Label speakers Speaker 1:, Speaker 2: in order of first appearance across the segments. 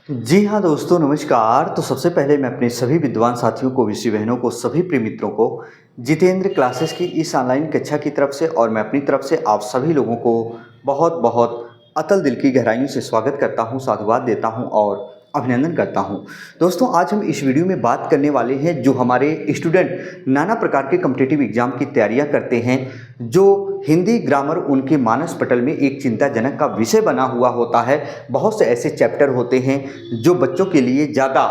Speaker 1: जी हाँ दोस्तों, नमस्कार। तो सबसे पहले मैं अपने सभी विद्वान साथियों को, विषय बहनों को, सभी प्रिय मित्रों को जितेंद्र क्लासेस की इस ऑनलाइन कक्षा की तरफ से और मैं अपनी तरफ से आप सभी लोगों को बहुत बहुत अतल दिल की गहराइयों से स्वागत करता हूँ, साधुवाद देता हूँ और अभिनंदन करता हूँ। दोस्तों, आज हम इस वीडियो में बात करने वाले हैं जो हमारे स्टूडेंट नाना प्रकार के कॉम्पिटिटिव एग्जाम की तैयारियाँ करते हैं, जो हिंदी ग्रामर उनके मानस पटल में एक चिंताजनक का विषय बना हुआ होता है। बहुत से ऐसे चैप्टर होते हैं जो बच्चों के लिए ज़्यादा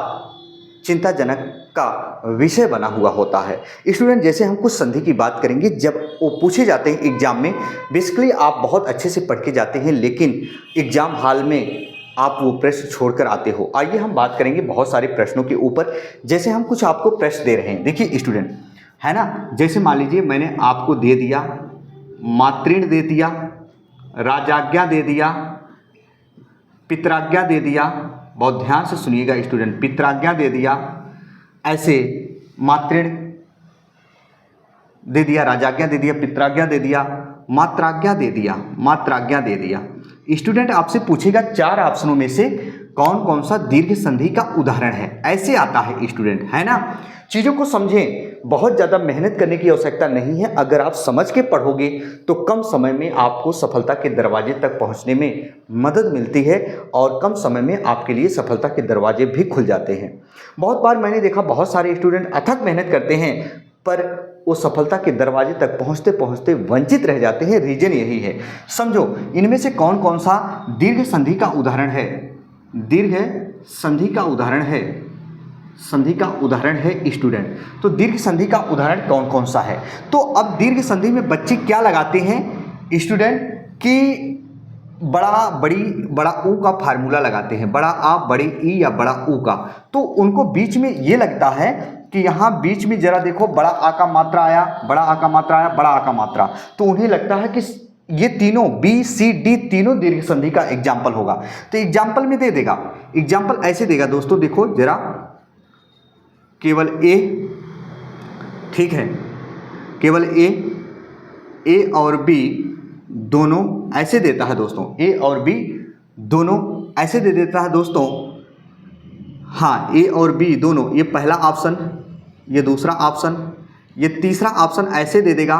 Speaker 1: चिंताजनक का विषय बना हुआ होता है। स्टूडेंट, जैसे हम कुछ संधि की बात करेंगे, जब वो पूछे जाते हैं एग्जाम में, बेसिकली आप बहुत अच्छे से पढ़ के जाते हैं लेकिन एग्जाम हॉल में आप वो प्रश्न छोड़कर आते हो। आइए हम बात करेंगे बहुत सारे प्रश्नों के ऊपर। जैसे हम कुछ आपको प्रश्न दे रहे हैं, देखिए स्टूडेंट, है ना। जैसे मान लीजिए मैंने आपको दे दिया मातृण दे दिया, राजाज्ञा दे दिया, पितराज्ञा दे दिया। बहुत ध्यान से सुनिएगा स्टूडेंट, पितराज्ञा दे दिया, ऐसे मातृण दे दिया, राजाज्ञा दे दिया, पितराज्ञा दे दिया, मात्राज्ञा दे दिया, मात्राज्ञा दे दिया। स्टूडेंट आपसे पूछेगा चार ऑप्शनों में से कौन कौन सा दीर्घ संधि का उदाहरण है। ऐसे आता है स्टूडेंट, है ना। चीज़ों को समझें, बहुत ज़्यादा मेहनत करने की आवश्यकता नहीं है। अगर आप समझ के पढ़ोगे तो कम समय में आपको सफलता के दरवाजे तक पहुंचने में मदद मिलती है और कम समय में आपके लिए सफलता के दरवाजे भी खुल जाते हैं। बहुत बार मैंने देखा बहुत सारे स्टूडेंट अथक मेहनत करते हैं पर वो सफलता के दरवाजे तक पहुंचते पहुंचते वंचित रह जाते हैं। रीजन यही है। समझो इनमें से कौन कौन सा दीर्घ संधि का उदाहरण है। दीर्घ संधि का उदाहरण है, संधि का उदाहरण है स्टूडेंट। तो दीर्घ संधि का उदाहरण कौन कौन सा है। तो अब दीर्घ संधि में बच्चे क्या लगाते हैं स्टूडेंट कि बड़ा बड़ी बड़ा ऊ का फार्मूला लगाते हैं, बड़ा आ बड़ी ई या बड़ा ऊ का। तो उनको बीच में ये लगता है कि यहाँ बीच में जरा देखो, बड़ा आ का मात्रा आया, बड़ा आ का मात्रा आया, बड़ा आ का मात्रा। तो उन्हें लगता है कि ये तीनों बी सी डी तीनों दीर्घ संधि का एग्जाम्पल होगा। तो एग्जाम्पल में दे देगा, एग्जाम्पल ऐसे देगा दोस्तों, देखो जरा, केवल ए, ठीक है, केवल ए और बी दोनों ऐसे देता है दोस्तों, ए और बी दोनों ऐसे दे देता है दोस्तों। हाँ, ए और बी दोनों, ये पहला ऑप्शन, ये दूसरा ऑप्शन, ये तीसरा ऑप्शन ऐसे दे देगा,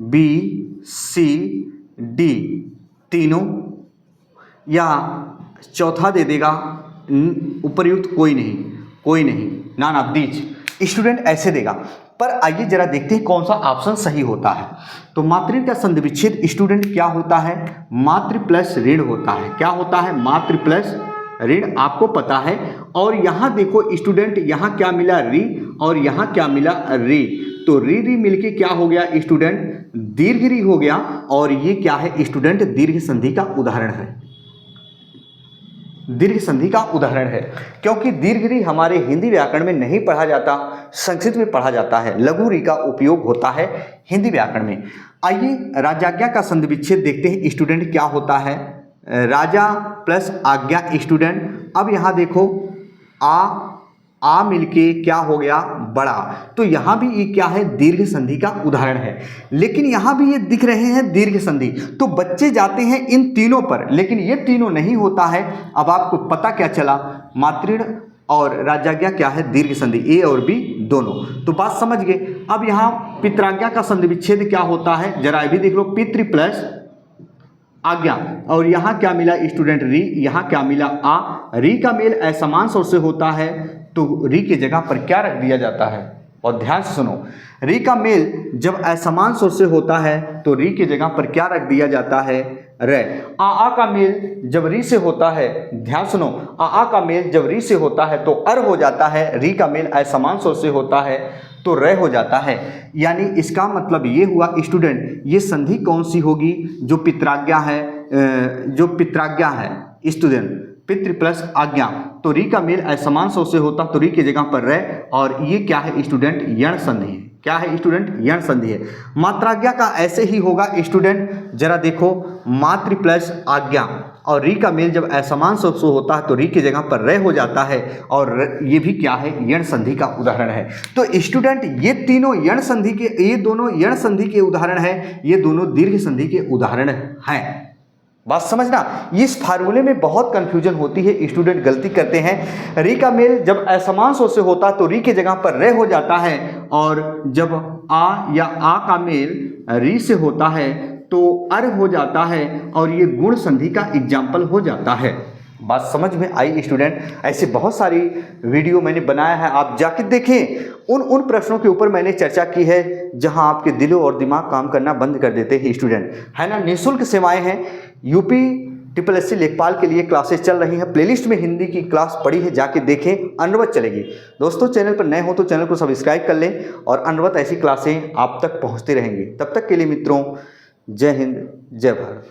Speaker 1: बी सी डी तीनों, या चौथा दे देगा उपर्युक्त कोई नहीं, कोई नहीं, नॉन ऑफ दीज। स्टूडेंट ऐसे देगा। पर आइए जरा देखते हैं कौन सा ऑप्शन सही होता है। तो मातृ का संधि विच्छेद स्टूडेंट क्या होता है, मातृ प्लस ऋण होता है। क्या होता है, मातृ प्लस ऋण, आपको पता है। और यहाँ देखो स्टूडेंट, यहाँ क्या मिला री और यहाँ क्या मिला री। तो री री मिलके क्या हो गया स्टूडेंट, दीर्घ री हो गया। और ये क्या है स्टूडेंट, दीर्घ संधि का उदाहरण है, दीर्घ संधि का उदाहरण है। क्योंकि दीर्घ री हमारे हिंदी व्याकरण में नहीं पढ़ा जाता, संस्कृत में पढ़ा जाता है। लघु री का उपयोग होता है हिंदी व्याकरण में। आइए राजाज्ञा का संधि विच्छेद देखते हैं स्टूडेंट, क्या होता है, राजा प्लस आज्ञा स्टूडेंट। अब यहाँ देखो आ मिलके क्या हो गया, बड़ा। तो यहाँ भी ये क्या है, दीर्घ संधि का उदाहरण है। लेकिन यहाँ भी ये दिख रहे हैं दीर्घ संधि। तो बच्चे जाते हैं इन तीनों पर, लेकिन ये तीनों नहीं होता है। अब आपको पता क्या चला, मातृण और राजाज्ञा क्या है, दीर्घ संधि, ए और बी दोनों। तो बात समझ गए। अब यहाँ पितराज्ञा का संधि विच्छेद क्या होता है, जरा भी देख लो, पितृ प्लस आज्ञा। और यहाँ क्या मिला स्टूडेंट, री, यहाँ क्या मिला आ। री का मेल असमान स्वर से होता है, तो री की जगह पर क्या रख दिया जाता है, और ध्यान से सुनो, री का मेल जब असमान स्वर से होता है तो री की जगह पर क्या रख दिया जाता है, रे। आ का मेल जब री से होता है, ध्यान सुनो, आ का मेल जब री से होता है तो अर हो जाता है। री का मेल असमान स्वर से होता है तो रे हो जाता है। यानी इसका मतलब ये हुआ स्टूडेंट, ये संधि कौन सी होगी, जो पितराज्ञा है, जो पितराज्ञा है स्टूडेंट, पितृ प्लस आज्ञा। तो री का मेल असमान स्वर से होता तो री की जगह पर रे। और ये क्या है स्टूडेंट, यण संधि है। क्या है स्टूडेंट, यण संधि है। मात्राज्ञा का ऐसे ही होगा स्टूडेंट, जरा देखो, मातृ प्लस आज्ञा और री का मेल जब असमान स्वर से होता है तो री की जगह पर रे हो जाता है। और ये भी क्या है, यण संधि का उदाहरण है। तो स्टूडेंट ये तीनों यण संधि के, ये दोनों यण संधि के उदाहरण है, ये दोनों दीर्घ संधि के उदाहरण हैं। बात समझना, इस फार्मूले में बहुत कंफ्यूजन होती है, स्टूडेंट गलती करते हैं। री का मेल जब असमांसों से होता तो री के जगह पर रे हो जाता है, और जब आ या आ का मेल री से होता है तो अर हो जाता है, और ये गुण संधि का एग्जाम्पल हो जाता है। बात समझ में आई स्टूडेंट? ऐसे बहुत सारी वीडियो मैंने बनाया है, आप जाके देखें। उन प्रश्नों के ऊपर मैंने चर्चा की है जहां आपके दिलो और दिमाग काम करना बंद कर देते हैं स्टूडेंट, है ना। निःशुल्क सेवाएं हैं, यूपी SSS लेखपाल के लिए क्लासेस चल रही हैं, प्लेलिस्ट में हिंदी की क्लास पड़ी है, जाके देखें, अनवरत चलेगी। दोस्तों चैनल पर नए हो तो चैनल को सब्सक्राइब कर लें, और अनवरत ऐसी क्लासें आप तक पहुँचती रहेंगी। तब तक के लिए मित्रों, जय हिंद, जय भारत।